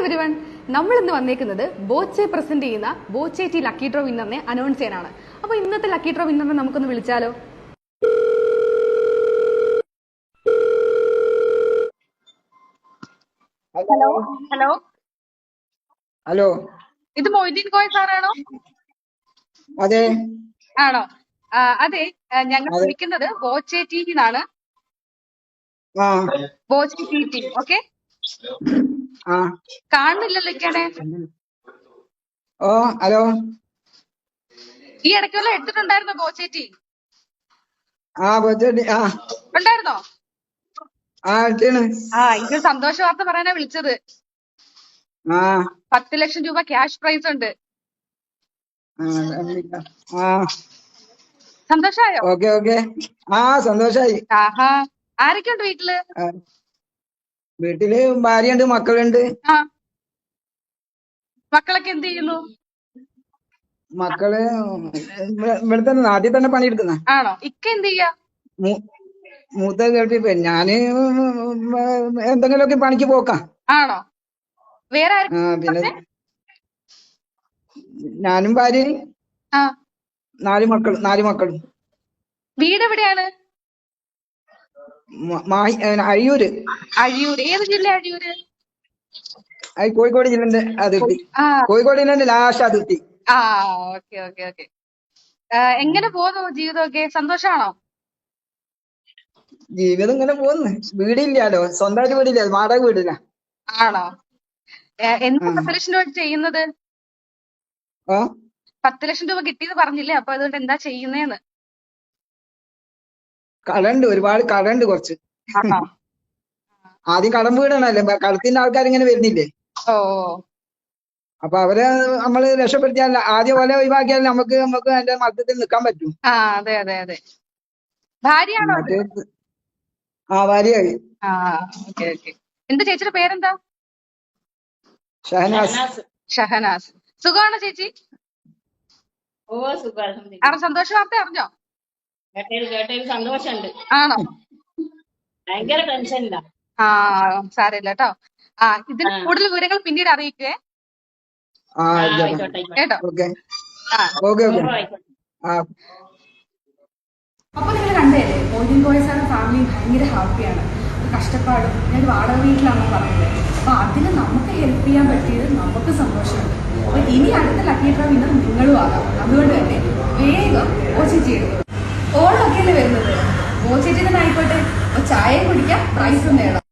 Everyone, നമ്മൾ ഇന്ന് വന്നേക്കുന്നത് ബോച്ചെ പ്രസന്റ് ചെയ്യുന്ന ബോച്ചെ ടി ലക്കി ഡ്രോ വിന്നറിനെ അനൗൺസ് ചെയ്യാനാണ്. അപ്പൊ ഇന്നത്തെ ലക്കി ഡ്രോ വിന്നറിനെ നമുക്കൊന്ന് വിളിച്ചാലോ? ഹലോ ഹലോ ഹലോ, ഇത് മൊയ്തീൻ കോയ സാറാണോ? അതെ ആണോ? അതെ, ഞങ്ങൾ അതെ. വിളിക്കുന്നത് ബോച്ചെ ടി എന്നാണ്. ആ ബോച്ചെ ടി ടീം. ഓക്കെ, ആ കാണുന്നില്ലല്ലോ ഇക്കാടെ. ഓ ഹലോ. ഈ ഇടയ്ക്കുള്ള എടുത്തിട്ടുണ്ടായിരുന്നോ ബോച്ചെ ടി? ആ ബോച്ചേട്ടി, ആ ഉണ്ടായിരുന്നോ? ആ എടുത്തേണ്. ഇത് സന്തോഷ വാർത്ത പറയാനാ വിളിച്ചത്. ആ 10 ലക്ഷം രൂപ ക്യാഷ് പ്രൈസ് ഉണ്ട്. ആ സന്തോഷായോ? Okay okay. ആ സന്തോഷായി. ആഹാ, ആരൊക്കെയുണ്ട് വീട്ടില്? ആ, വീട്ടില് ഭാര്യയുണ്ട്, മക്കളുണ്ട്. ആ, മക്കളൊക്കെ എന്ത് ചെയ്യുന്നു? മക്കള് ഇവിടെ തന്നെ നാട്ടിൽ തന്നെ പണിയെടുക്കുന്ന. ആണോ? ഇക്ക എന്ത് ചെയ്യാ? മൂത്ത കേട്ടിപ്പോ ഞാന് എന്തെങ്കിലുമൊക്കെ പണിക്ക് പോക്കാം. ആണോ? വേറെ ആ പിന്നെ ആരും? ഞാനും ഭാര്യയും ആ, 4 മക്കളും. വീട് എവിടെയാണ്? അഴിയൂര്. അഴിയൂര്. ഏത് ജില്ല അഴിയൂര്? കോഴിക്കോട് ജില്ലന്റെ അതിർത്തി. ആ കോഴിക്കോട് ജില്ലന്റെ ലാസ്റ്റ് അതിർത്തി. ആ, ഓക്കെ ഓക്കെ ഓക്കെ. എങ്ങനെ പോകുന്നു ജീവിതമൊക്കെ? സന്തോഷാണോ? ജീവിതം ഇങ്ങനെ പോകുന്നു. വീടില്ലാലോ, സ്വന്തമായിട്ട് വീടില്ല, വാടക വീടില്ല. ആണോ? എന്താ ആ 10 ലക്ഷം രൂപ ചെയ്യുന്നത്? ഓ 10 ലക്ഷം രൂപ കിട്ടിയെന്ന് പറഞ്ഞില്ലേ, അപ്പൊ അതുകൊണ്ട് എന്താ ചെയ്യുന്നേന്ന്? കടണ്ട്, ഒരുപാട് കടണ്ട് കുറച്ച്. ആണോ? ആദ്യം കടം വീടണല്ലേ, കടത്തിന്റെ ആൾക്കാർ ഇങ്ങനെ വരുന്നില്ലേ. ഓ, അപ്പൊ അവരെ നമ്മള് രക്ഷപ്പെടുത്തിയാൽ, ആദ്യം പോലെ ഒഴിവാക്കിയാൽ നമുക്ക് അതിന്റെ മധ്യത്തിൽ നിൽക്കാൻ പറ്റും. ആ, അതെ അതെ അതെ. ഭാര്യയാണോ ഇത്? മറ്റേ ആ ഭാര്യയായി. ആ, ഓക്കെ ഓക്കെ. എന്താ ചേച്ചിയുടെ പേരെന്താ? ഷഹനാസ്. ഷഹനാസ്. സുഖമാണോ ചേച്ചി? ഓ സുഖം. സന്തോഷ വാർത്ത അറിഞ്ഞോ? കേട്ടതിൽ സന്തോഷമുണ്ട്. ആണോ? ഭയങ്കര ടെൻഷനില്ല. ആ, സാരമില്ല കേട്ടോ. ഇതിന് കൂടുതൽ വിവരങ്ങൾ പിന്നീട് അറിയിക്കുവേ. ആ ആയിക്കോട്ടെ കേട്ടോ? ഓക്കെ ആ, ഓക്കെ ഓക്കെ. ആയിക്കോട്ടെ. ആ അപ്പൊ നിങ്ങൾ കണ്ടേല്ലേ, മൊയ്തീൻ കോയ സാറും ഫാമിലി ഭയങ്കര ഹാപ്പിയാണ്. കഷ്ടപ്പാടും, ഞാൻ വാടക വീട്ടിലാണെന്ന് പറയുന്നത്. അപ്പൊ അതിന് നമുക്ക് ഹെൽപ്പ് ചെയ്യാൻ പറ്റിയത് നമുക്ക് സന്തോഷമുണ്ട്. അപ്പൊ ഇനി അടുത്ത ലക്കി ഡ്രോ വിന്നർ നിങ്ങളും ആകാം. അതുകൊണ്ട് തന്നെ വേഗം ബോച്ചേറ്റി എടുക്കും. ഓണമൊക്കെയല്ലേ വരുന്നത്, ബോച്ചേറ്റി തന്നെ ആയിക്കോട്ടെ. അപ്പൊ ചായയും കുടിക്കാം, പ്രൈസും നേടാം.